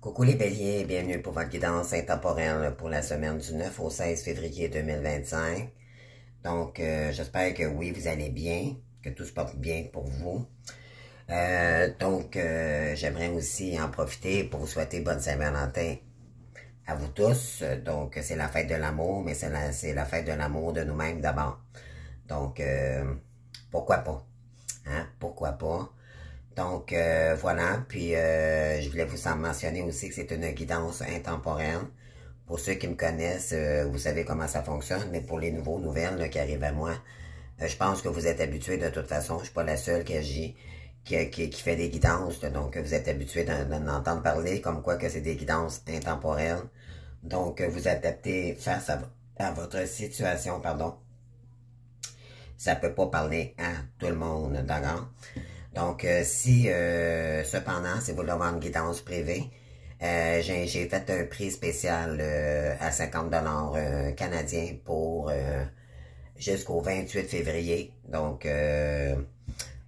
Coucou les béliers, bienvenue pour votre guidance intemporelle pour la semaine du 9 au 16 février 2025. Donc, j'espère que oui, vous allez bien, que tout se porte bien pour vous. J'aimerais aussi en profiter pour vous souhaiter bonne Saint-Valentin à vous tous. Donc, c'est la fête de l'amour, mais c'est la fête de l'amour de nous-mêmes d'abord. Donc, pourquoi pas? Hein? Pourquoi pas? Donc, voilà. Puis, je voulais vous en mentionner aussi que c'est une guidance intemporelle. Pour ceux qui me connaissent, vous savez comment ça fonctionne, mais pour les nouveaux nouvelles là, qui arrivent à moi, je pense que vous êtes habitués de toute façon. Je suis pas la seule qui agit, qui fait des guidances. Donc, vous êtes habitués d'en entendre parler, comme quoi que c'est des guidances intemporelles. Donc, vous adaptez face à votre situation, pardon. Ça peut pas parler à tout le monde, d'accord? Donc, cependant, si vous voulez avoir une guidance privée, j'ai fait un prix spécial à 50 $ canadiens pour jusqu'au 28 février. Donc,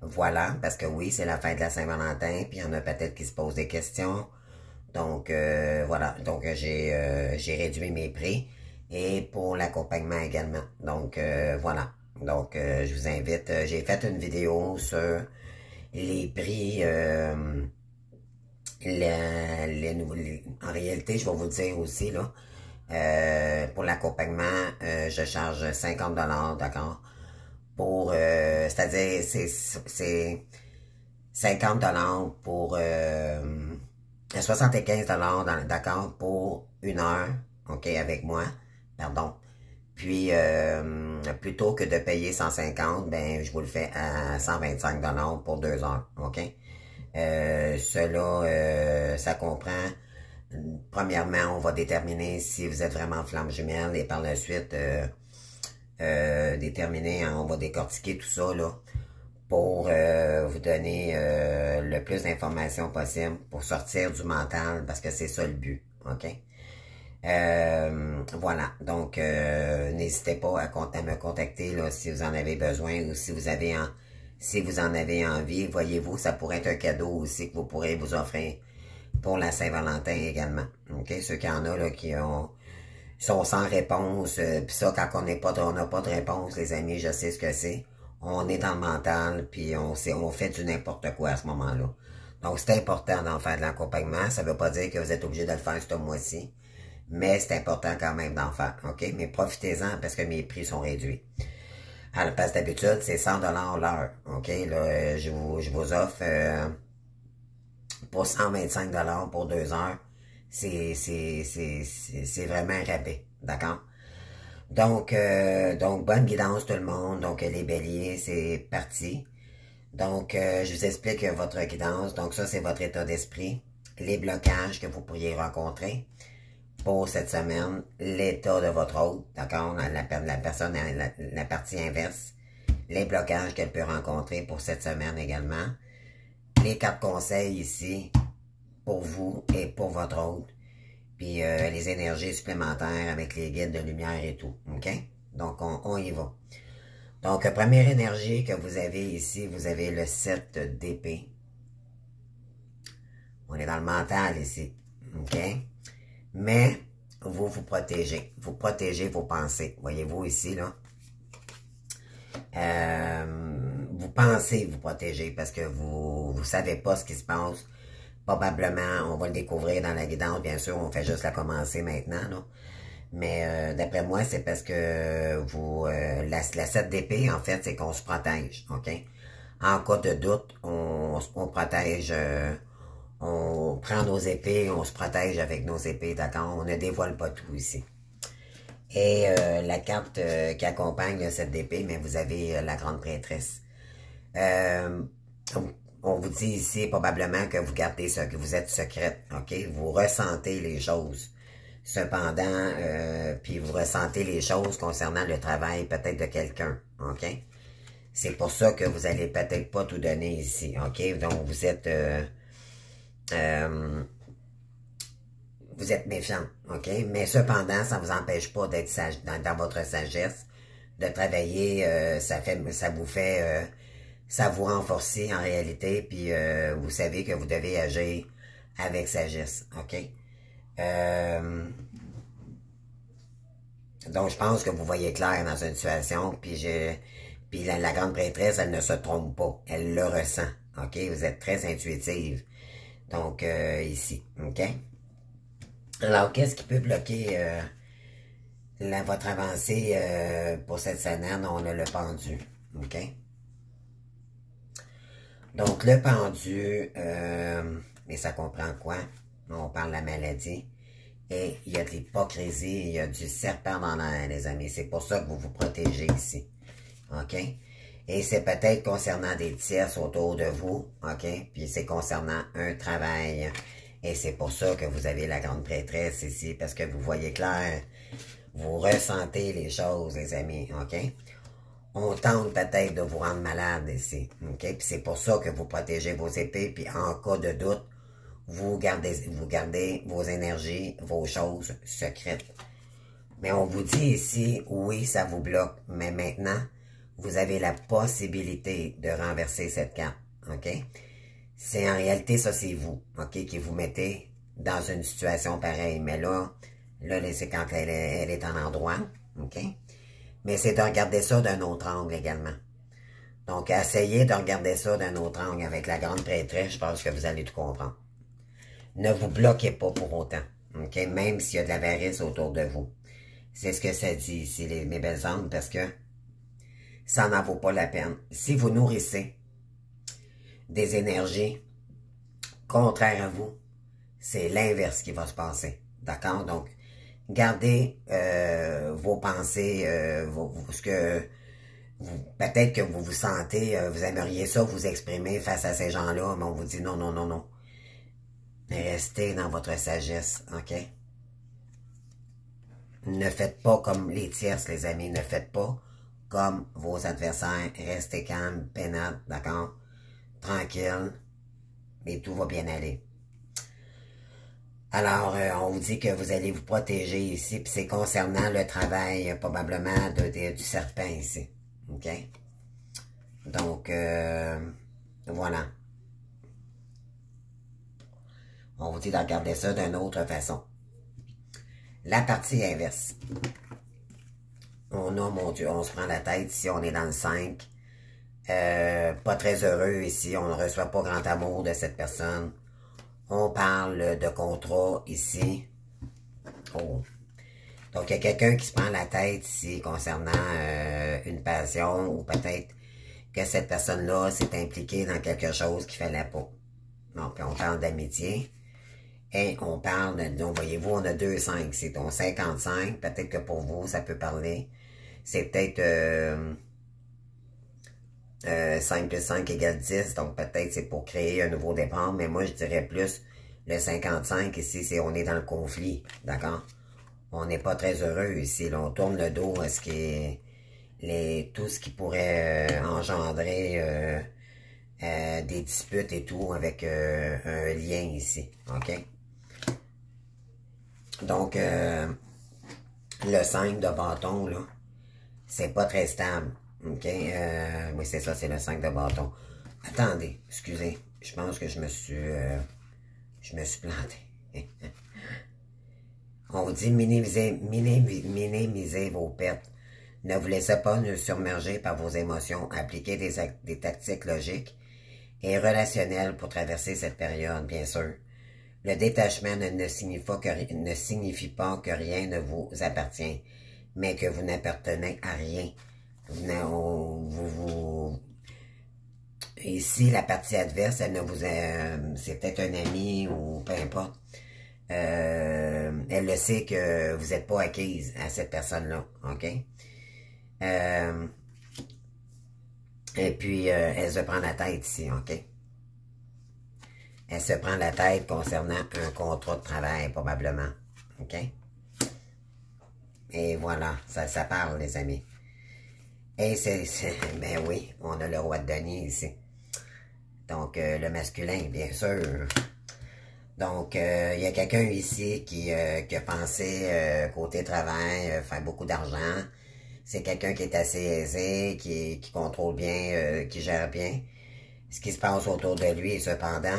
voilà, parce que oui, c'est la fête de la Saint-Valentin, puis il y en a peut-être qui se posent des questions. Donc, voilà. Donc, j'ai réduit mes prix et pour l'accompagnement également. Donc, voilà. Donc, je vous invite. J'ai fait une vidéo sur les prix, en réalité, je vais vous le dire aussi, là, pour l'accompagnement, je charge 50 $, d'accord? Pour, c'est-à-dire, c'est 50 $ pour, 75 $, d'accord, pour une heure, ok, avec moi, pardon. Puis, plutôt que de payer 150, ben, je vous le fais à 125 $ pour 2 heures, ok? Ça comprend, premièrement, on va déterminer si vous êtes vraiment flamme jumelle et par la suite, déterminer, on va décortiquer tout ça, là, pour vous donner le plus d'informations possible pour sortir du mental, parce que c'est ça le but, ok? Voilà, donc n'hésitez pas à me contacter là, si vous en avez besoin ou si vous en avez envie. Voyez-vous, ça pourrait être un cadeau aussi que vous pourrez vous offrir pour la Saint-Valentin également. Ok, ceux qui en ont là qui sont sans réponse, puis ça quand on n'a pas de réponse, les amis, je sais ce que c'est. On est dans le mental, puis on fait du n'importe quoi à ce moment-là. Donc c'est important d'en faire de l'accompagnement. Ça veut pas dire que vous êtes obligé de le faire ce mois-ci. Mais c'est important quand même d'en faire, ok? Mais profitez-en parce que mes prix sont réduits. À la place d'habitude, c'est 100 $ l'heure, ok? Là, je vous offre pour 125 $ pour 2 heures. C'est vraiment un rabais, d'accord? Donc, bonne guidance tout le monde. Donc, les béliers, c'est parti. Donc, je vous explique votre guidance. Donc, ça, c'est votre état d'esprit. Les blocages que vous pourriez rencontrer pour cette semaine, l'état de votre hôte, d'accord, la personne, la partie inverse, les blocages qu'elle peut rencontrer pour cette semaine également, les 4 conseils ici, pour vous et pour votre hôte, puis les énergies supplémentaires avec les guides de lumière et tout, ok? Donc, on y va. Donc, première énergie que vous avez ici, vous avez le 7 d'épée. On est dans le mental ici, ok? Mais, vous protégez. Vous protégez vos pensées. Voyez-vous ici, là. Vous pensez vous protéger parce que vous savez pas ce qui se passe. Probablement, on va le découvrir dans la guidance. Bien sûr, on fait juste la commencer maintenant, là. Mais d'après moi, c'est parce que la 7 d'épée, en fait, c'est qu'on se protège, ok? En cas de doute, on protège... on prend nos épées, on se protège avec nos épées, d'accord? On ne dévoile pas tout ici. Et la carte qui accompagne cette épée, mais vous avez la grande prêtresse. On vous dit ici probablement que vous gardez ça, que vous êtes secrète, ok? Vous ressentez les choses. Cependant, puis vous ressentez les choses concernant le travail peut-être de quelqu'un, ok? C'est pour ça que vous allez peut-être pas tout donner ici, ok? Donc vous êtes méfiant, ok? Mais cependant, ça ne vous empêche pas d'être sage dans votre sagesse, de travailler, ça vous renforce en réalité, puis vous savez que vous devez agir avec sagesse, OK? Donc, je pense que vous voyez clair dans une situation, puis la grande prêtresse, elle ne se trompe pas, elle le ressent, OK? Vous êtes très intuitive, donc ici, OK? Alors, qu'est-ce qui peut bloquer votre avancée pour cette semaine? On a le pendu, OK? Donc, le pendu, et ça comprend quoi? On parle de la maladie. Et il y a de l'hypocrisie, il y a du serpent dans l'air, les amis. C'est pour ça que vous vous protégez ici. OK? Et c'est peut-être concernant des tierces autour de vous. OK? Puis c'est concernant un travail. Et c'est pour ça que vous avez la grande prêtresse ici, parce que vous voyez clair. Vous ressentez les choses, les amis. OK? On tente peut-être de vous rendre malade ici. OK? Puis c'est pour ça que vous protégez vos épées. Puis en cas de doute, vous gardez vos énergies, vos choses secrètes. Mais on vous dit ici, oui, ça vous bloque. Mais maintenant, vous avez la possibilité de renverser cette carte. OK? C'est en réalité, ça c'est vous, OK, qui vous mettez dans une situation pareille. Mais là c'est quand elle est en endroit. OK? Mais c'est de regarder ça d'un autre angle également. Donc, essayez de regarder ça d'un autre angle avec la grande prêtresse. Je pense que vous allez tout comprendre. Ne vous bloquez pas pour autant, OK? Même s'il y a de l'avarice autour de vous. C'est ce que ça dit ici, mes belles âmes, parce que ça n'en vaut pas la peine. Si vous nourrissez des énergies contraires à vous, c'est l'inverse qui va se passer, d'accord? Donc, gardez vos pensées, ce que peut-être que vous vous sentez, vous aimeriez ça vous exprimer face à ces gens-là, mais on vous dit non, non, non, non. Restez dans votre sagesse, OK? Ne faites pas comme les tierces, les amis. Ne faites pas comme vos adversaires. Restez calme, peinade, d'accord? Tranquille. Et tout va bien aller. Alors, on vous dit que vous allez vous protéger ici. Puis c'est concernant le travail, probablement, du serpent ici. OK? Donc, voilà. On vous dit de regarder ça d'une autre façon. La partie inverse. On a, mon Dieu, on se prend la tête ici, on est dans le 5. Pas très heureux ici, on ne reçoit pas grand amour de cette personne. On parle de contrat ici. Oh. Donc, il y a quelqu'un qui se prend la tête ici concernant une passion ou peut-être que cette personne-là s'est impliquée dans quelque chose qu'il ne fallait pas. Donc, on parle d'amitié. Et on parle, donc voyez-vous, on a 2,5, c'est ton 55, peut-être que pour vous, ça peut parler. C'est peut-être 5 plus 5 égale 10, donc peut-être c'est pour créer un nouveau départ, mais moi je dirais plus le 55 ici, c'est on est dans le conflit, d'accord? On n'est pas très heureux ici, là, on tourne le dos à ce qui est tout ce qui pourrait engendrer des disputes et tout avec un lien ici, ok? Donc, le 5 de bâton, là, c'est pas très stable. OK? Oui, c'est ça, c'est le 5 de bâton. Attendez, excusez. Je pense que je me suis planté. On vous dit minimisez vos pertes. Ne vous laissez pas nous submerger par vos émotions. Appliquez des tactiques logiques et relationnelles pour traverser cette période, bien sûr. Le détachement ne signifie pas que rien ne vous appartient, mais que vous n'appartenez à rien. Ici, la partie adverse, elle ne vous c'est peut-être un ami ou peu importe. Elle le sait que vous n'êtes pas acquise à cette personne-là, OK? Et puis, elle se prend la tête ici, OK? Elle se prend la tête concernant un contrat de travail, probablement. OK? Et voilà, ça parle, les amis. Et ben oui, on a le roi de denier ici. Donc, le masculin, bien sûr. Donc, il y a quelqu'un ici qui a pensé, côté travail, faire beaucoup d'argent. C'est quelqu'un qui est assez aisé, qui contrôle bien, qui gère bien ce qui se passe autour de lui. Et cependant,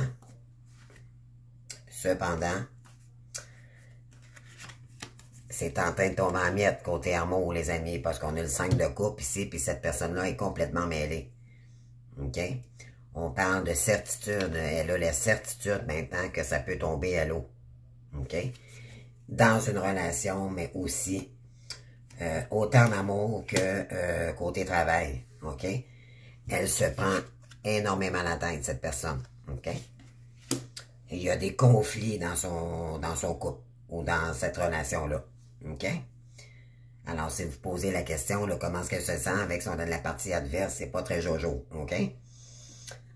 Cependant, c'est en train de tomber en miettes côté amour, les amis, parce qu'on a le 5 de coupe ici, puis cette personne-là est complètement mêlée. OK? On parle de certitude. Elle a la certitude maintenant que ça peut tomber à l'eau. OK? Dans une relation, mais aussi autant d'amour que côté travail. OK? Elle se prend énormément la tête, cette personne. OK? Il y a des conflits dans son couple ou dans cette relation-là. OK? Alors, si vous posez la question, là, comment est-ce qu'elle se sent avec la partie adverse, c'est pas très jojo. OK?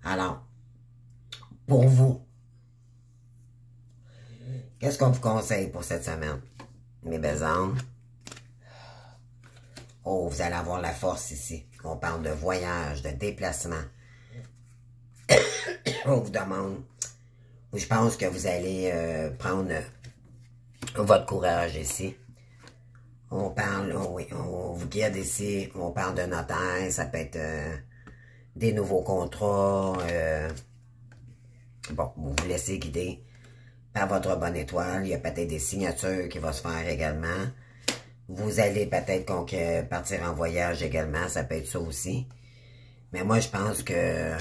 Alors, pour vous, qu'est-ce qu'on vous conseille pour cette semaine? Mes belles âmes. Oh, vous allez avoir la force ici. On parle de voyage, de déplacement. On vous demande. Je pense que vous allez prendre votre courage ici. On parle, oui, on vous guide ici. On parle de notaire. Ça peut être des nouveaux contrats. Bon, vous vous laissez guider par votre bonne étoile. Il y a peut-être des signatures qui vont se faire également. Vous allez peut-être partir en voyage également. Ça peut être ça aussi. Mais moi, je pense que...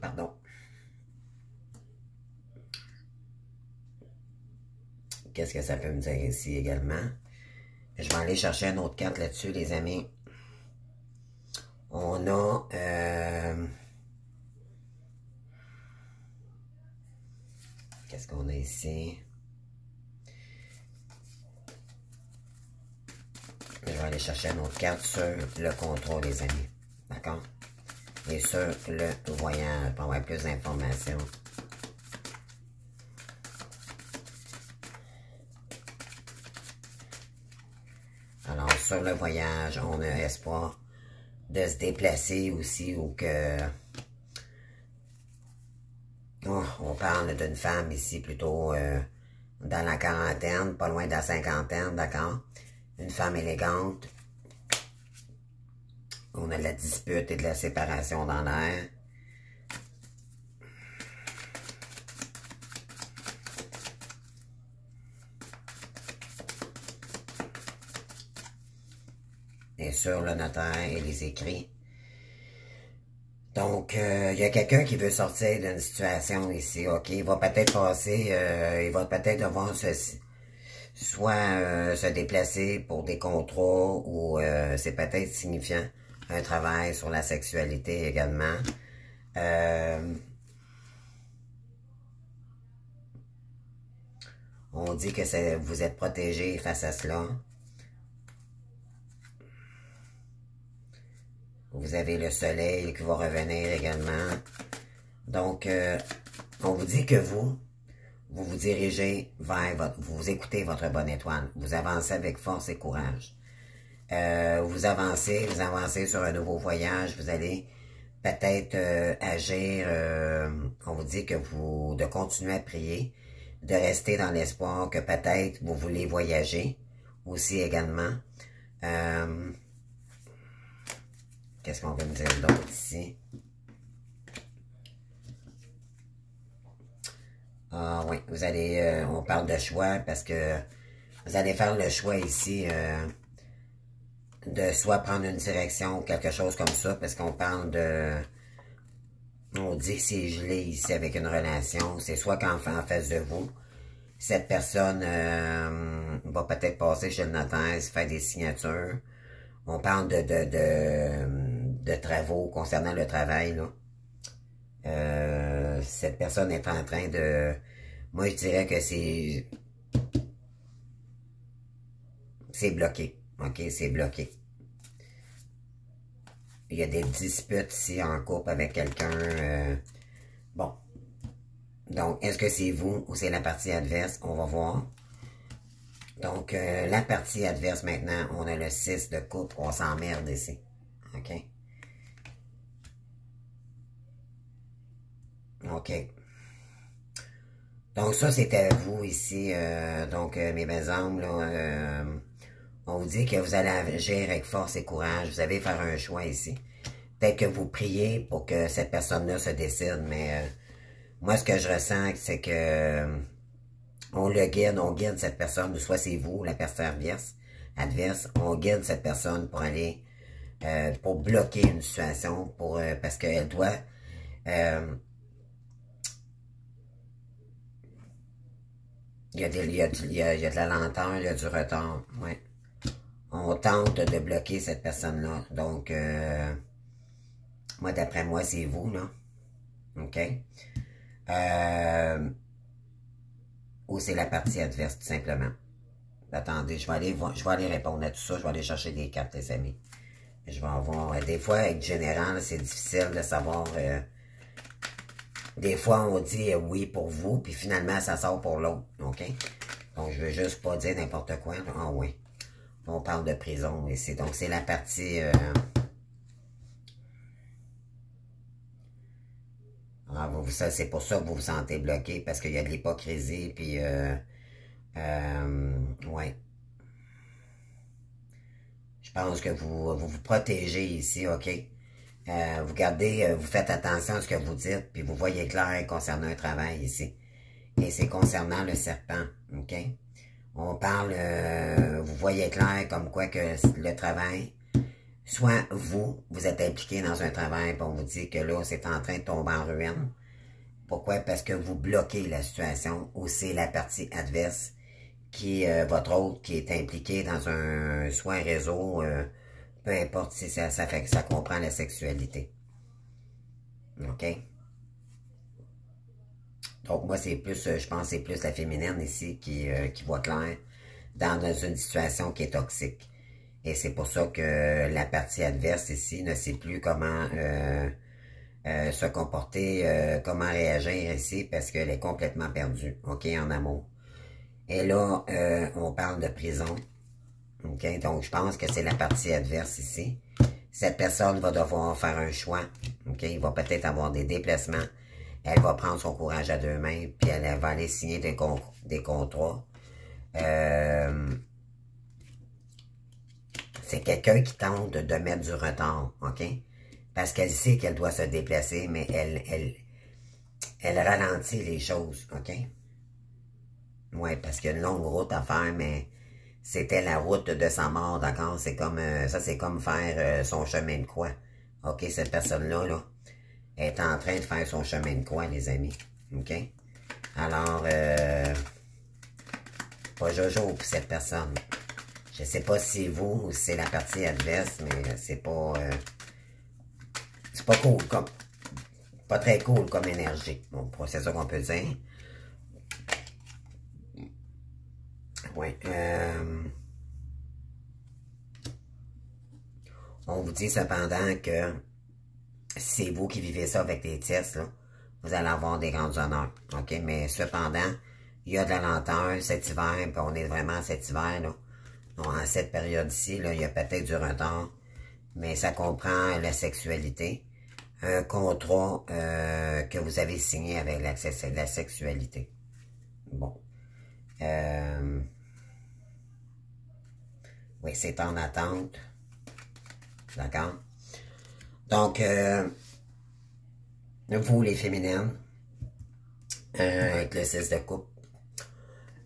Pardon. Qu'est-ce que ça peut me dire ici également? Je vais aller chercher une autre carte là-dessus, les amis. On a... Qu'est-ce qu'on a ici? Je vais aller chercher une autre carte sur le contrôle, les amis. D'accord? Et sur le voyage, pour avoir plus d'informations. Alors, sur le voyage, on a espoir de se déplacer aussi ou que... Oh, on parle d'une femme ici plutôt dans la quarantaine, pas loin de la cinquantaine, d'accord? Une femme élégante. On a de la dispute et de la séparation dans l'air. Et sur le notaire et les écrits. Donc, il y a quelqu'un qui veut sortir d'une situation ici, OK? Il va peut-être passer, il va peut-être devoir soit se déplacer pour des contrats ou c'est peut-être signifiant un travail sur la sexualité également. On dit que vous êtes protégé face à cela. Vous avez le soleil qui va revenir également. Donc, on vous dit que vous vous dirigez vers vous écoutez votre bonne étoile. Vous avancez avec force et courage. Vous avancez sur un nouveau voyage. Vous allez peut-être agir. On vous dit que de continuer à prier, de rester dans l'espoir que peut-être vous voulez voyager aussi également. Qu'est-ce qu'on veut me dire d'autre ici? Ah oui, vous allez, on parle de choix parce que vous allez faire le choix ici de soit prendre une direction ou quelque chose comme ça parce qu'on parle de... On dit que c'est gelé ici avec une relation. C'est soit qu'en face de vous, cette personne va peut-être passer chez le notaire, se faire des signatures. On parle de travaux concernant le travail, là. Cette personne est en train de... Moi, je dirais que c'est bloqué. OK, c'est bloqué. Il y a des disputes ici en couple avec quelqu'un. Bon. Donc, est-ce que c'est vous ou c'est la partie adverse? On va voir. Donc, la partie adverse maintenant, on a le 6 de coupe. On s'emmerde ici. OK? OK. Donc, ça, c'était vous ici. Donc, mes belles âmes, là, on vous dit que vous allez agir avec force et courage. Vous allez faire un choix ici. Peut-être que vous priez pour que cette personne-là se décide, mais Moi, ce que je ressens, c'est que on guide cette personne, ou soit c'est vous, la personne adverse, on guide cette personne pour aller, pour bloquer une situation, parce qu'elle doit, il y a de la lenteur, il y a du retard, ouais. On tente de bloquer cette personne-là, donc, moi, d'après moi, c'est vous, là, ok? Ou c'est la partie adverse, tout simplement. Attendez, je vais aller répondre à tout ça. Je vais aller chercher des cartes, les amis. Je vais avoir... des fois, avec général, c'est difficile de savoir... des fois, on dit oui pour vous, puis finalement, ça sort pour l'autre. OK? Donc, je veux juste pas dire n'importe quoi. Ah oui. On parle de prison ici. Donc, c'est la partie... ça, c'est pour ça que vous vous sentez bloqué, parce qu'il y a de l'hypocrisie, puis... ouais. Je pense que vous protégez ici, OK? Vous faites attention à ce que vous dites, puis vous voyez clair concernant un travail ici. Et c'est concernant le serpent, OK? On parle, vous voyez clair comme quoi que le travail, soit vous êtes impliqué dans un travail, puis on vous dit que là, c'est en train de tomber en ruine. Pourquoi? Parce que vous bloquez la situation, ou c'est la partie adverse qui votre autre qui est impliqué dans soit un réseau, peu importe si ça fait que ça comprend la sexualité. OK? Donc moi, c'est plus, je pense c'est plus la féminine ici qui voit clair dans une situation qui est toxique. Et c'est pour ça que la partie adverse ici ne sait plus comment se comporter, comment réagir ici, parce qu'elle est complètement perdue, OK, en amour. Et là, on parle de prison. OK? Donc, je pense que c'est la partie adverse ici. Cette personne va devoir faire un choix. OK? Il va peut-être avoir des déplacements. Elle va prendre son courage à deux mains, puis elle va aller signer des contrats. C'est quelqu'un qui tente de mettre du retard. OK? Parce qu'elle sait qu'elle doit se déplacer, mais elle ralentit les choses. OK? Ouais, parce qu'il y a une longue route à faire, mais c'était la route de sa mort, d'accord? C'est comme, ça c'est comme faire son chemin de croix. OK, cette personne-là, là, est en train de faire son chemin de croix, les amis. OK? Alors, pas Jojo pour cette personne. Je sais pas si vous ou si c'est la partie adverse, mais c'est pas cool comme, pas très cool comme énergie. Bon, c'est ça qu'on peut dire. Ouais, on vous dit cependant que c'est vous qui vivez ça avec des tests, là, vous allez avoir des grands honneurs, OK? Mais cependant, il y a de la lenteur cet hiver, puis on est vraiment cet hiver, là. Donc, en cette période ici, là, il y a peut-être du retard, mais ça comprend la sexualité, un contrat que vous avez signé avec la sexualité. Bon. Oui, c'est en attente. D'accord? Donc, vous, les féminines, avec le 6 de coupe.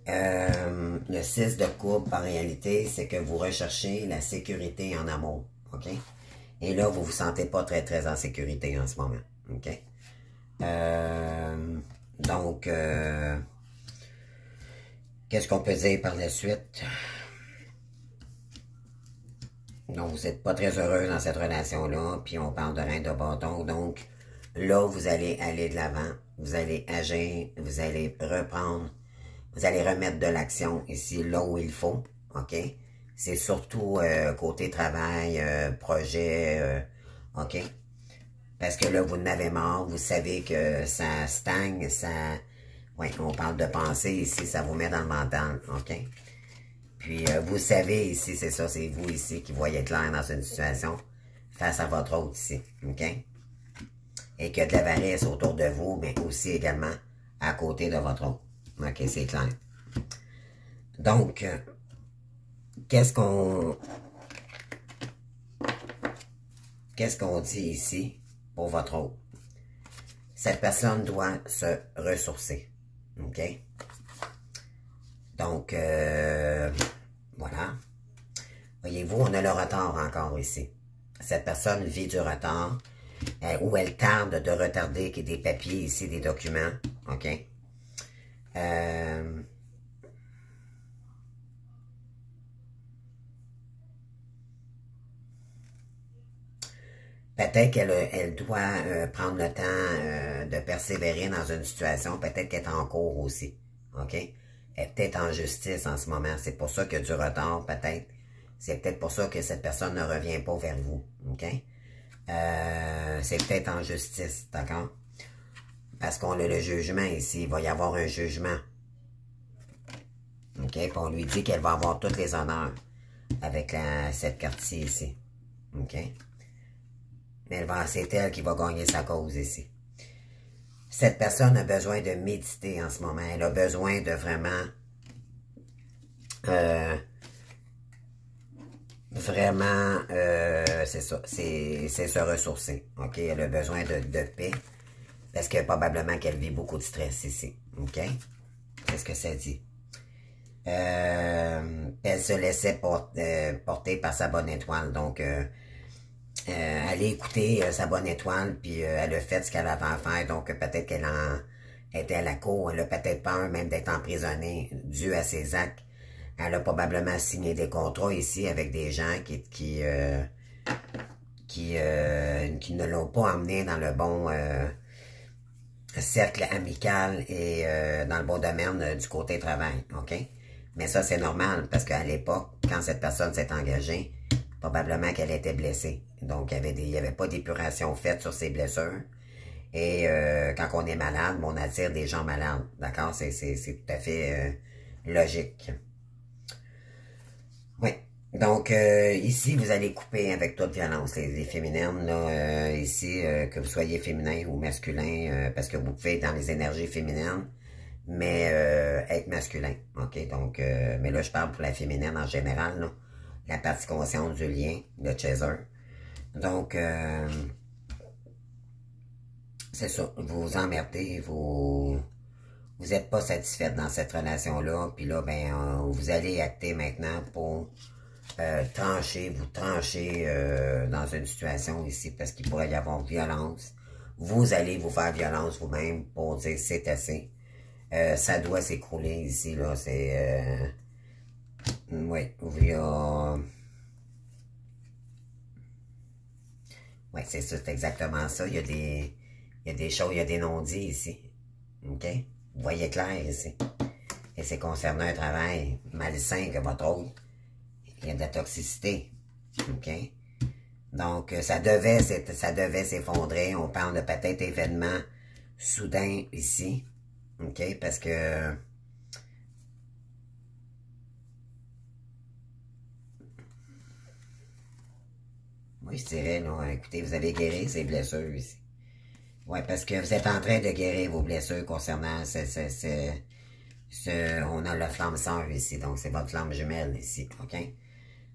Le 6 de coupe, en réalité, c'est que vous recherchez la sécurité en amour. OK? Et là, vous vous sentez pas très, très en sécurité en ce moment. OK? Donc, qu'est-ce qu'on peut dire par la suite? Donc, vous n'êtes pas très heureux dans cette relation-là, puis on parle de reine de bâton. Donc, là, vous allez aller de l'avant, vous allez agir, vous allez reprendre, vous allez remettre de l'action ici, là où il faut, OK? C'est surtout côté travail, projet, OK? Parce que là, vous n'avez marre, vous savez que ça stagne, ça... Oui, on parle de pensée ici, ça vous met dans le mental, OK? Puis, vous savez ici, c'est ça, c'est vous ici qui voyez clair dans une situation face à votre autre ici, OK? Et que de l'avarice autour de vous, mais aussi également à côté de votre autre. OK, c'est clair. Donc, qu'est-ce qu'on dit ici pour votre autre? Cette personne doit se ressourcer. OK? Donc, voilà. Voyez-vous, on a le retard encore ici. Cette personne vit du retard, ou elle tarde de retarder des papiers ici, des documents. OK? Peut-être qu'elle doit prendre le temps de persévérer dans une situation. Peut-être qu'elle est en cours aussi. OK? Elle est peut-être en justice en ce moment. C'est pour ça qu'il y a du retard, peut-être. C'est peut-être pour ça que cette personne ne revient pas vers vous. OK? C'est peut-être en justice, d'accord? Parce qu'on a le jugement ici. Il va y avoir un jugement. OK? Puis on lui dit qu'elle va avoir tous les honneurs avec cette carte-ci ici. OK? Mais c'est elle qui va gagner sa cause ici. Cette personne a besoin de méditer en ce moment. Elle a besoin de vraiment... c'est ça. C'est se ressourcer. OK? Elle a besoin de paix. Parce que probablement qu'elle vit beaucoup de stress ici. OK? C'est ce que ça dit. Elle se laissait porter par sa bonne étoile. Donc... elle a écouté sa bonne étoile, puis elle a fait ce qu'elle avait à faire, donc peut-être qu'elle était à la cour, elle a peut-être peur même d'être emprisonnée dû à ses actes. Elle a probablement signé des contrats ici avec des gens qui ne l'ont pas emmené dans le bon cercle amical et dans le bon domaine du côté travail, OK? Mais ça, c'est normal, parce qu'à l'époque, quand cette personne s'est engagée, probablement qu'elle était blessée. Donc, il n'y avait pas d'épuration faite sur ses blessures. Et quand on est malade, on attire des gens malades. D'accord? C'est tout à fait logique. Oui. Donc, ici, vous allez couper avec toute violence les féminines. Là, ici, que vous soyez féminin ou masculin, parce que vous pouvez être dans les énergies féminines, mais être masculin. OK? Donc, mais là, je parle pour la féminine en général, là. La partie consciente du lien de Chaser. Donc, c'est ça, vous vous emmerdez, vous n'êtes pas satisfaite dans cette relation-là, puis là, ben, vous allez acter maintenant pour vous trancher dans une situation ici, parce qu'il pourrait y avoir violence. Vous allez vous faire violence vous-même pour dire c'est assez. Ça doit s'écrouler ici, là, c'est... oui, il y a... Oui, c'est ça, c'est exactement ça. Il y a des choses, il y a des non-dits ici. OK? Vous voyez clair ici. Et c'est concernant un travail malsain que votre autre. Il y a de la toxicité. OK? Donc, ça devait s'effondrer. On parle de peut-être événements soudains ici. OK? Parce que... oui, je dirais, là, écoutez, vous avez guéri ces blessures ici. Oui, parce que vous êtes en train de guérir vos blessures concernant on a la flamme sœur ici, donc c'est votre flamme jumelle ici, OK?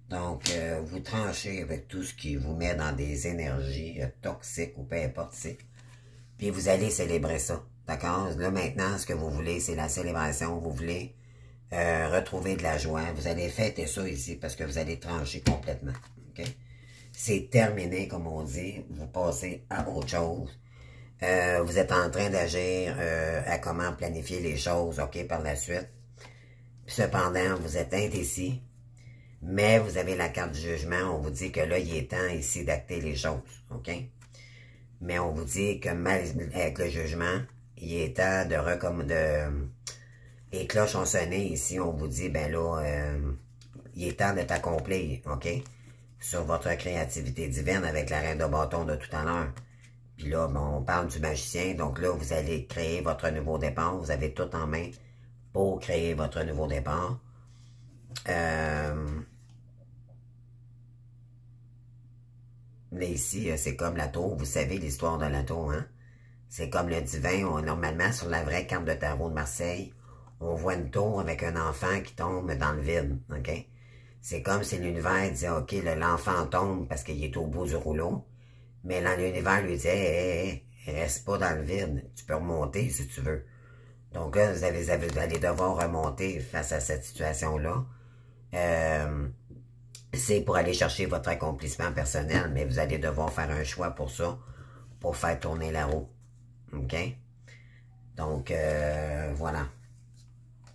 Donc, vous tranchez avec tout ce qui vous met dans des énergies toxiques ou peu importe, puis vous allez célébrer ça, d'accord? Là, maintenant, ce que vous voulez, c'est la célébration, vous voulez retrouver de la joie, vous allez fêter ça ici, parce que vous allez trancher complètement, OK? C'est terminé, comme on dit, vous passez à autre chose. Vous êtes en train d'agir à comment planifier les choses, OK, par la suite. Puis cependant, vous êtes indécis, mais vous avez la carte du jugement. On vous dit que là, il est temps ici d'acter les choses, OK? Mais on vous dit que avec le jugement, il est temps les cloches ont sonné ici. On vous dit, ben là, il est temps de t'accomplir, OK? Sur votre créativité divine avec la reine de bâton de tout à l'heure. Puis là, bon, on parle du magicien. Donc là, vous allez créer votre nouveau départ. Vous avez tout en main pour créer votre nouveau départ. Mais ici, c'est comme la tour. Vous savez l'histoire de la tour, hein? C'est comme le divin. Normalement, sur la vraie carte de tarot de Marseille, on voit une tour avec un enfant qui tombe dans le vide, OK? C'est comme si l'univers disait, OK, l'enfant tombe parce qu'il est au bout du rouleau. Mais l'univers lui disait, Reste pas dans le vide. Tu peux remonter si tu veux. Donc là, vous allez devoir remonter face à cette situation-là. C'est pour aller chercher votre accomplissement personnel, mais vous allez devoir faire un choix pour ça, pour faire tourner la roue. OK? Donc, voilà.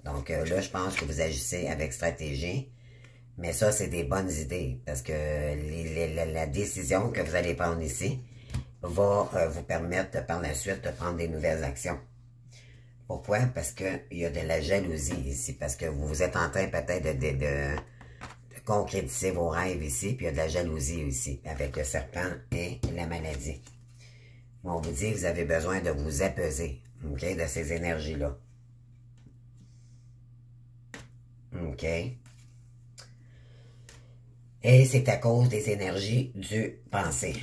Donc là, je pense que vous agissez avec stratégie. Mais ça, c'est des bonnes idées. Parce que la décision que vous allez prendre ici va vous permettre par la suite de prendre des nouvelles actions. Pourquoi? Parce qu'il y a de la jalousie ici. Parce que vous êtes en train peut-être de concrétiser vos rêves ici. Puis il y a de la jalousie aussi avec le serpent et la maladie. On vous dit que vous avez besoin de vous apaiser, OK, de ces énergies-là. OK. Et c'est à cause des énergies du passé.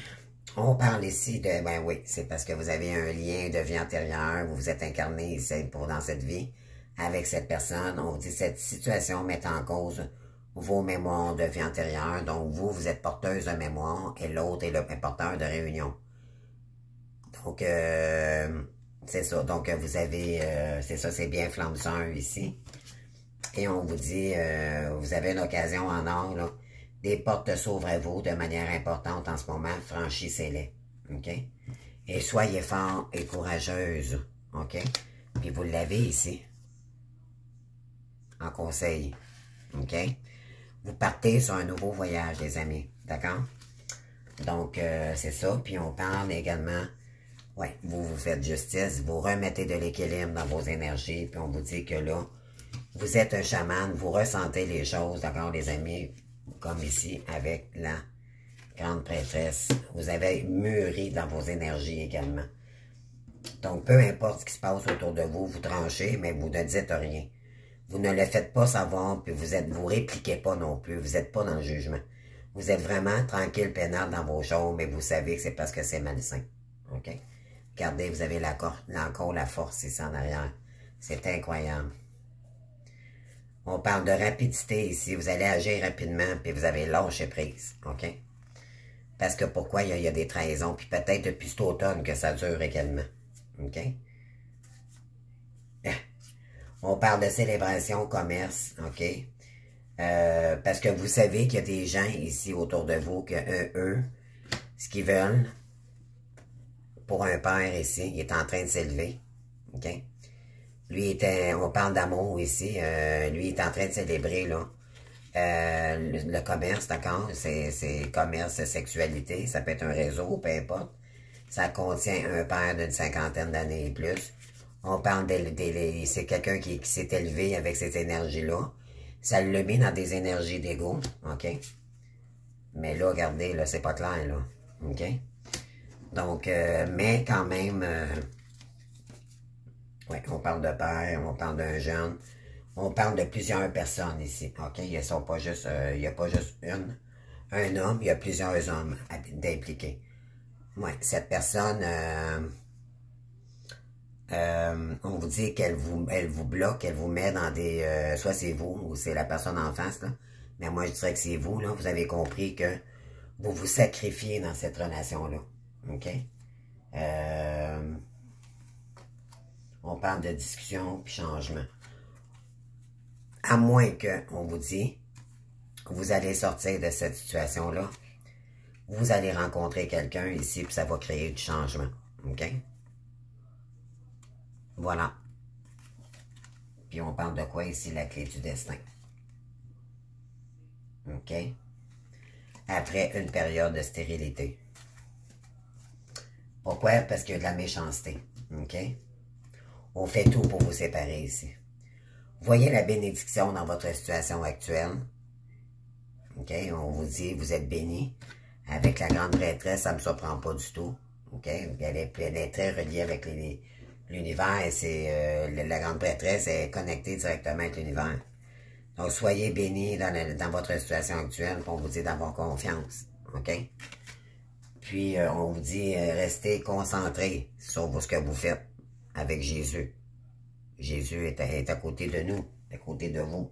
On parle ici de, ben oui, c'est parce que vous avez un lien de vie antérieure, vous vous êtes incarné ici dans cette vie avec cette personne. On vous dit cette situation met en cause vos mémoires de vie antérieure. Donc vous êtes porteuse de mémoire et l'autre est le porteur de réunion. Donc, c'est ça. Donc, vous avez, c'est ça, c'est bien flamme 1 ici. Et on vous dit, vous avez une occasion en or, là. Des portes s'ouvrent à vous de manière importante en ce moment. Franchissez-les. OK? Et soyez forts et courageuse. OK? Puis vous l'avez ici. En conseil. OK? Vous partez sur un nouveau voyage, les amis. D'accord? Donc, c'est ça. Puis on parle également... Oui, vous vous faites justice, vous remettez de l'équilibre dans vos énergies, puis on vous dit que là, vous êtes un chaman, vous ressentez les choses, d'accord, les amis, comme ici, avec la grande prêtresse. Vous avez mûri dans vos énergies également. Donc, peu importe ce qui se passe autour de vous, vous tranchez, mais vous ne dites rien. Vous ne le faites pas savoir, puis vous répliquez pas non plus, vous n'êtes pas dans le jugement. Vous êtes vraiment tranquille, peinard dans vos choses, mais vous savez que c'est parce que c'est malsain. OK? Regardez, vous avez encore la force ici en arrière. C'est incroyable. On parle de rapidité ici. Vous allez agir rapidement, puis vous avez lâché prise. OK? Parce que pourquoi? Il y a des trahisons, puis peut-être depuis cet automne que ça dure également. OK? On parle de célébration, commerce. OK? Parce que vous savez qu'il y a des gens ici autour de vous que eux, ce qu'ils veulent... Pour un père ici, il est en train de s'élever. OK? Lui, on parle d'amour ici. Lui, il est en train de célébrer, là. Le commerce, d'accord? C'est commerce, sexualité. Ça peut être un réseau, peu importe. Ça contient un père d'une 50aine d'années et plus. On parle c'est quelqu'un qui s'est élevé avec ces énergies-là. Ça le met dans des énergies d'ego. OK? Mais là, regardez, là, c'est pas clair, là. OK? Donc, mais quand même, ouais, on parle de père, on parle d'un jeune, on parle de plusieurs personnes ici, OK? Il n'y a pas juste un homme, il y a plusieurs hommes d'impliquer. Ouais, cette personne, on vous dit qu'elle vous bloque, elle vous met dans des, soit c'est vous ou c'est la personne en face, là, mais moi je dirais que c'est vous, là, vous avez compris que vous vous sacrifiez dans cette relation-là. OK? On parle de discussion puis changement. À moins qu'on vous dit que vous allez sortir de cette situation-là, vous allez rencontrer quelqu'un ici puis ça va créer du changement. OK? Voilà. Puis on parle de quoi ici? La clé du destin. OK? Après une période de stérilité. Pourquoi? Parce qu'il y a de la méchanceté. OK? On fait tout pour vous séparer ici. Voyez la bénédiction dans votre situation actuelle. OK? On vous dit, vous êtes béni. Avec la grande prêtresse, ça ne me surprend pas du tout. OK? Elle est très reliée avec l'univers et c'est la grande prêtresse est connectée directement avec l'univers. Donc, soyez bénis dans votre situation actuelle pour vous dire d'avoir confiance. OK? Puis, on vous dit, restez concentrés sur ce que vous faites avec Jésus. Jésus est à côté de nous, à côté de vous.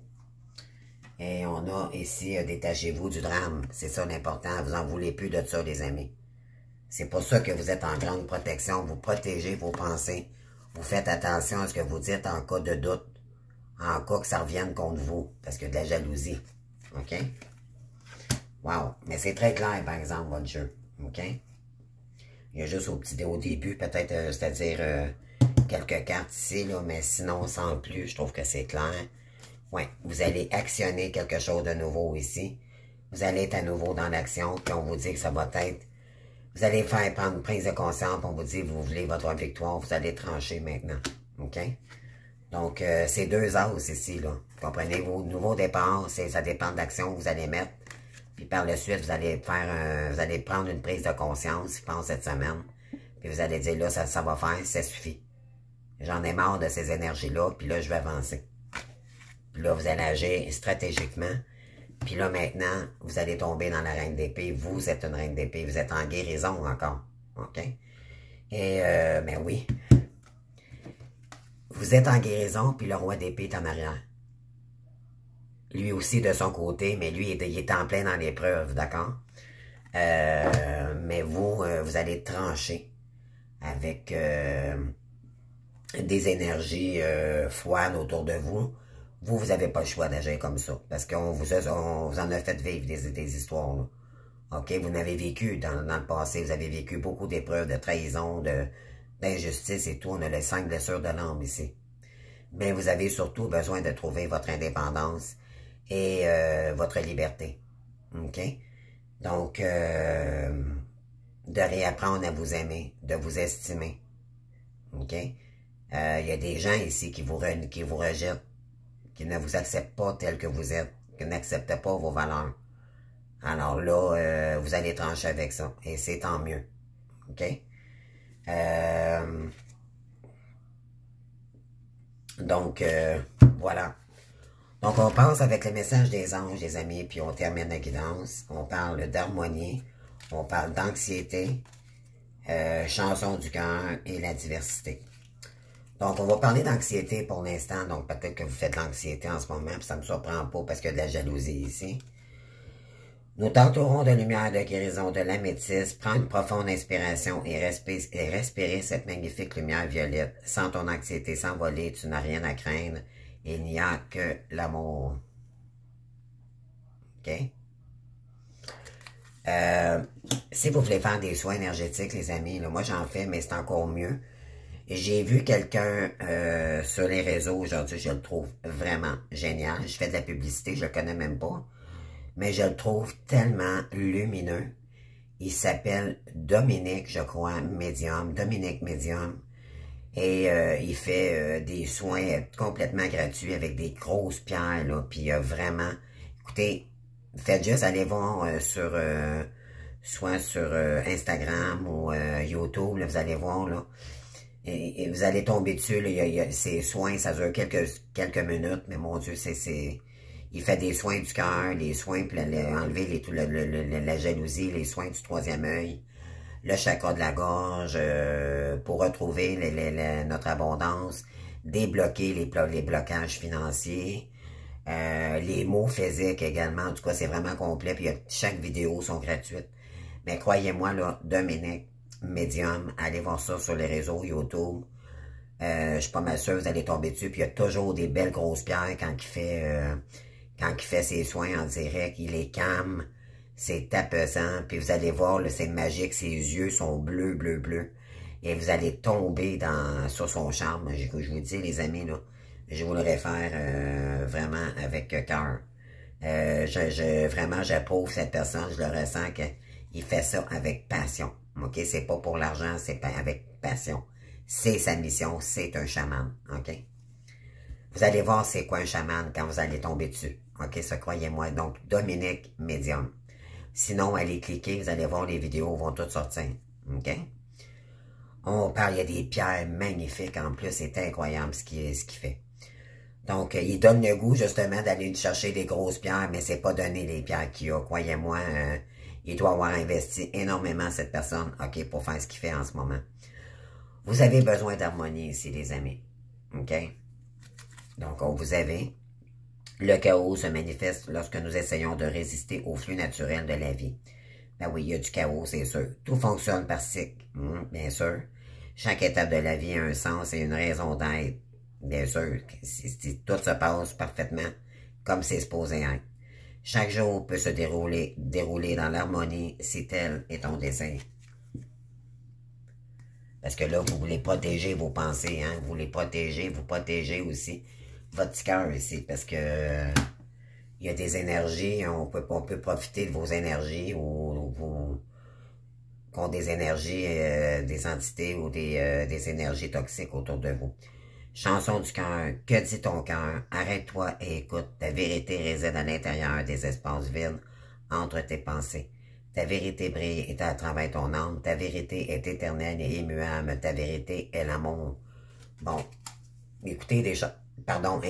Et on a ici, détachez-vous du drame. C'est ça l'important. Vous en voulez plus de ça, les amis. C'est pour ça que vous êtes en grande protection. Vous protégez vos pensées. Vous faites attention à ce que vous dites en cas de doute. En cas que ça revienne contre vous. Parce qu'il y a de la jalousie. OK? Wow. Mais c'est très clair, par exemple, votre jeu. OK? Il y a juste au début, peut-être, c'est-à-dire quelques cartes ici, là, mais sinon, sans plus, je trouve que c'est clair. Ouais, vous allez actionner quelque chose de nouveau ici. Vous allez être à nouveau dans l'action, puis on vous dit que ça va être... Vous allez faire prendre une prise de conscience, puis on vous dit que vous voulez votre victoire, vous allez trancher maintenant. OK? Donc, c'est 2 as ici, là. Comprenez, vos nouveaux départs, ça dépend de l'action que vous allez mettre. Puis par la suite, vous allez prendre une prise de conscience, je pense, cette semaine. Puis vous allez dire, là, ça va faire, ça suffit. J'en ai marre de ces énergies-là, puis là, je vais avancer. Puis là, vous allez agir stratégiquement. Puis là, maintenant, vous allez tomber dans la reine d'épée. Vous êtes une reine d'épée. Vous êtes en guérison encore. OK? Et, ben oui. Vous êtes en guérison, puis le roi d'épée est en arrière. Lui aussi de son côté, mais lui, il est en plein dans l'épreuve, d'accord? Mais vous, vous allez trancher avec des énergies froides autour de vous. Vous n'avez pas le choix d'agir comme ça, parce qu'on vous en a fait vivre des histoires, là. OK? Vous n'avez vécu dans le passé, vous avez vécu beaucoup d'épreuves, de trahison, d'injustice et tout. On a les 5 blessures de l'âme ici. Mais vous avez surtout besoin de trouver votre indépendance et votre liberté. OK? Donc, de réapprendre à vous aimer, de vous estimer. OK? Il y a des gens ici qui vous rejettent, qui ne vous acceptent pas tel que vous êtes, qui n'acceptent pas vos valeurs. Alors là, vous allez trancher avec ça. Et c'est tant mieux. OK? Donc, voilà. Donc, on passe avec le message des anges, les amis, puis on termine la guidance. On parle d'harmonie, on parle d'anxiété, chanson du cœur et la diversité. Donc, on va parler d'anxiété pour l'instant. Donc, peut-être que vous faites de l'anxiété en ce moment, puis ça ne me surprend pas parce qu'il y a de la jalousie ici. Nous t'entourons de lumière, de guérison, de l'améthyste. Prends une profonde inspiration et respirer cette magnifique lumière violette. Sans ton anxiété s'envoler, tu n'as rien à craindre. Il n'y a que l'amour. OK? Si vous voulez faire des soins énergétiques, les amis, là, moi j'en fais, mais c'est encore mieux. J'ai vu quelqu'un sur les réseaux aujourd'hui, je le trouve vraiment génial. Je fais de la publicité, je le connais même pas. Mais je le trouve tellement lumineux. Il s'appelle Dominique, je crois, Médium. Dominique Médium. Et il fait des soins complètement gratuits avec des grosses pierres, là. Puis vraiment, écoutez, faites juste aller voir soit sur Instagram ou YouTube, là, vous allez voir, là. Et vous allez tomber dessus, là, ces soins, ça dure quelques minutes, mais mon Dieu, il fait des soins du cœur, les soins pour enlever la jalousie, les soins du 3e œil, le chakra de la gorge, pour retrouver notre abondance, débloquer les blocages financiers, les mots physiques également. En tout cas, c'est vraiment complet, puis chaque vidéo sont gratuites. Mais croyez-moi, là, Dominique Médium, allez voir ça sur les réseaux YouTube. Je suis pas mal sûr que vous allez tomber dessus. Puis il y a toujours des belles grosses pierres quand il fait ses soins en direct. Il les calme, c'est apaisant. Puis vous allez voir, c'est magique. Ses yeux sont bleus, bleus, bleus. Et vous allez tomber sur son charme. Je vous dis, les amis, là, je vous le réfère vraiment avec cœur. Vraiment, j'approuve cette personne. Je le ressens qu'il fait ça avec passion. OK? C'est pas pour l'argent, c'est avec passion. C'est sa mission, c'est un chaman. OK? Vous allez voir c'est quoi un chaman quand vous allez tomber dessus. OK? Ça, croyez-moi. Donc, Dominique Médium. Sinon, allez cliquer, vous allez voir les vidéos, vont toutes sortir. OK? On parle, il y a des pierres magnifiques en plus. C'est incroyable ce qu'il fait. Donc, il donne le goût, justement, d'aller chercher des grosses pierres, mais c'est pas donné les pierres qu'il a. Croyez-moi, il doit avoir investi énormément, cette personne, OK, pour faire ce qu'il fait en ce moment. Vous avez besoin d'harmonie ici, les amis. OK? Donc, vous avez le chaos se manifeste lorsque nous essayons de résister au flux naturel de la vie. Ben oui, il y a du chaos, c'est sûr. Tout fonctionne par cycle, bien sûr. Chaque étape de la vie a un sens et une raison d'être. Bien sûr, tout se passe parfaitement comme c'est supposé être. Chaque jour peut se dérouler dans l'harmonie si tel est ton désir. Parce que là, vous voulez protéger vos pensées, hein? Vous voulez vous protéger aussi votre petit cœur ici, parce que il y a des énergies, on peut profiter de vos énergies ou qu'ont des énergies, des entités ou des énergies toxiques autour de vous. Chanson du cœur, que dit ton cœur? Arrête-toi et écoute. Ta vérité réside à l'intérieur des espaces vides entre tes pensées. Ta vérité brille et à travers ton âme. Ta vérité est éternelle et immuable. Ta vérité est l'amour. Bon, écoutez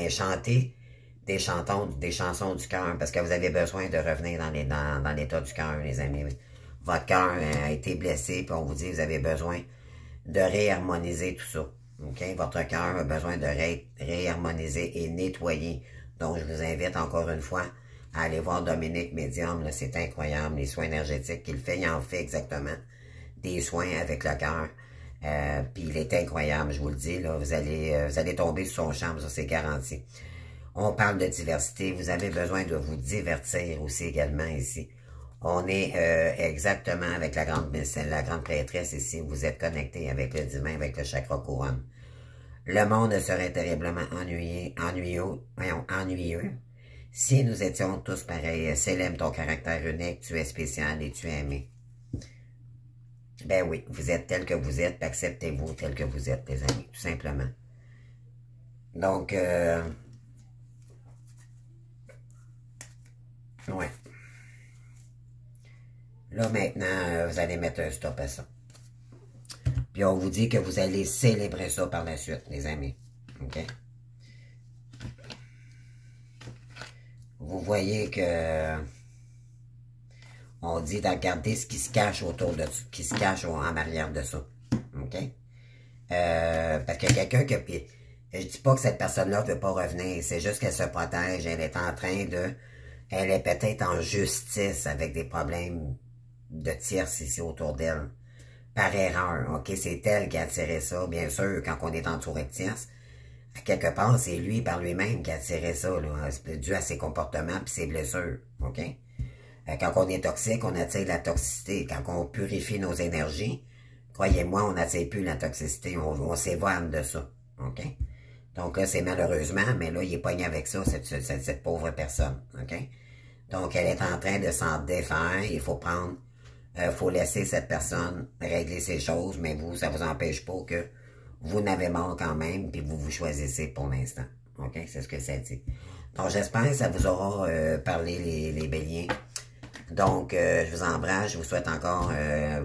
chantez des chansons du cœur, parce que vous avez besoin de revenir dans l'état du cœur, les amis. Votre cœur a été blessé, puis on vous dit que vous avez besoin de réharmoniser tout ça. Okay? Votre cœur a besoin de réharmoniser et nettoyer. Donc, je vous invite encore une fois à aller voir Dominique Médium. C'est incroyable, les soins énergétiques qu'il fait. Il en fait exactement des soins avec le cœur. Puis il est incroyable, je vous le dis. Là, vous allez tomber sur son charme, ça c'est garanti. On parle de diversité. Vous avez besoin de vous divertir aussi également ici. On est exactement avec la grande prêtresse ici. Vous êtes connecté avec le divin, avec le chakra couronne. Le monde serait terriblement ennuyeux. Si nous étions tous pareils, célèbre ton caractère unique, tu es spécial et tu es aimé. Ben oui, vous êtes tel que vous êtes, acceptez-vous tel que vous êtes, les amis, tout simplement. Donc, ouais. Là, maintenant, vous allez mettre un stop à ça. Puis on vous dit que vous allez célébrer ça par la suite, les amis. OK? Vous voyez que on dit de regarder ce qui se cache autour de ce qui se cache en arrière de ça. OK? Parce que quelqu'un qui... Je dis pas que cette personne-là ne veut pas revenir, c'est juste qu'elle se protège, elle est en train de... Elle est peut-être en justice avec des problèmes de tierces ici autour d'elle. Par erreur, OK? C'est elle qui a attiré ça, bien sûr, quand on est entouré de tierces. À quelque part, c'est lui par lui-même qui a attiré ça, là, dû à ses comportements et ses blessures, OK? Quand on est toxique, on attire la toxicité. Quand on purifie nos énergies, croyez-moi, on n'attire plus la toxicité, on s'évade de ça, OK? Donc là, c'est malheureusement, mais là, il est pogné avec ça, cette pauvre personne, OK? Donc, elle est en train de s'en défaire, il faut faut laisser cette personne régler ses choses, mais vous, ça vous empêche pas que vous n'avez marre quand même, puis vous choisissez pour l'instant. OK? C'est ce que ça dit. Donc, j'espère que ça vous aura parlé, les béliers. Donc, je vous embrasse. Je vous souhaite encore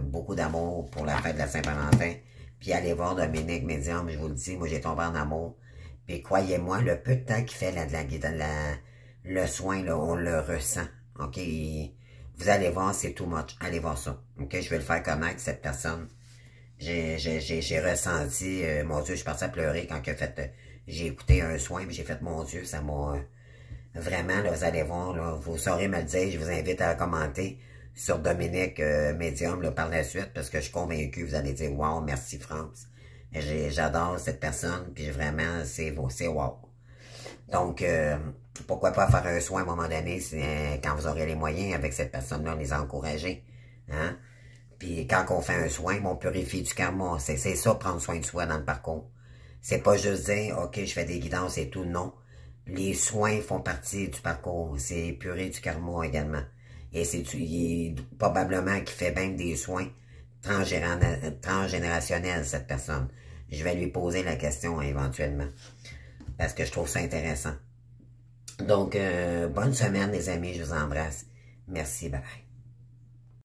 beaucoup d'amour pour la fête de la Saint-Valentin. Puis, allez voir Dominique Médium. Je vous le dis, moi, j'ai tombé en amour. Puis, croyez-moi, le peu de temps qu'il fait le soin, là, on le ressent. OK? Vous allez voir, c'est too much. Allez voir ça. OK? Je vais le faire connaître, cette personne. J'ai ressenti, mon Dieu, je suis parti à pleurer quand j'ai écouté un soin, puis j'ai fait, mon Dieu, ça m'a, vraiment, là, vous allez voir, là, vous saurez me le dire, je vous invite à commenter sur Dominique Médium, là, par la suite, parce que je suis convaincu, vous allez dire, wow, merci France, j'adore cette personne, puis vraiment, c'est wow. Donc, pourquoi pas faire un soin à un moment donné, quand vous aurez les moyens avec cette personne-là, les encourager, hein? Puis quand on fait un soin, on purifie du karma. C'est ça, prendre soin de soi dans le parcours. C'est pas juste dire, OK, je fais des guidances et tout. Non. Les soins font partie du parcours. C'est épurer du karma également. Et il est probablement qu'il fait même des soins transgénérationnels, cette personne. Je vais lui poser la question éventuellement. Parce que je trouve ça intéressant. Donc, bonne semaine, les amis. Je vous embrasse. Merci. Bye bye.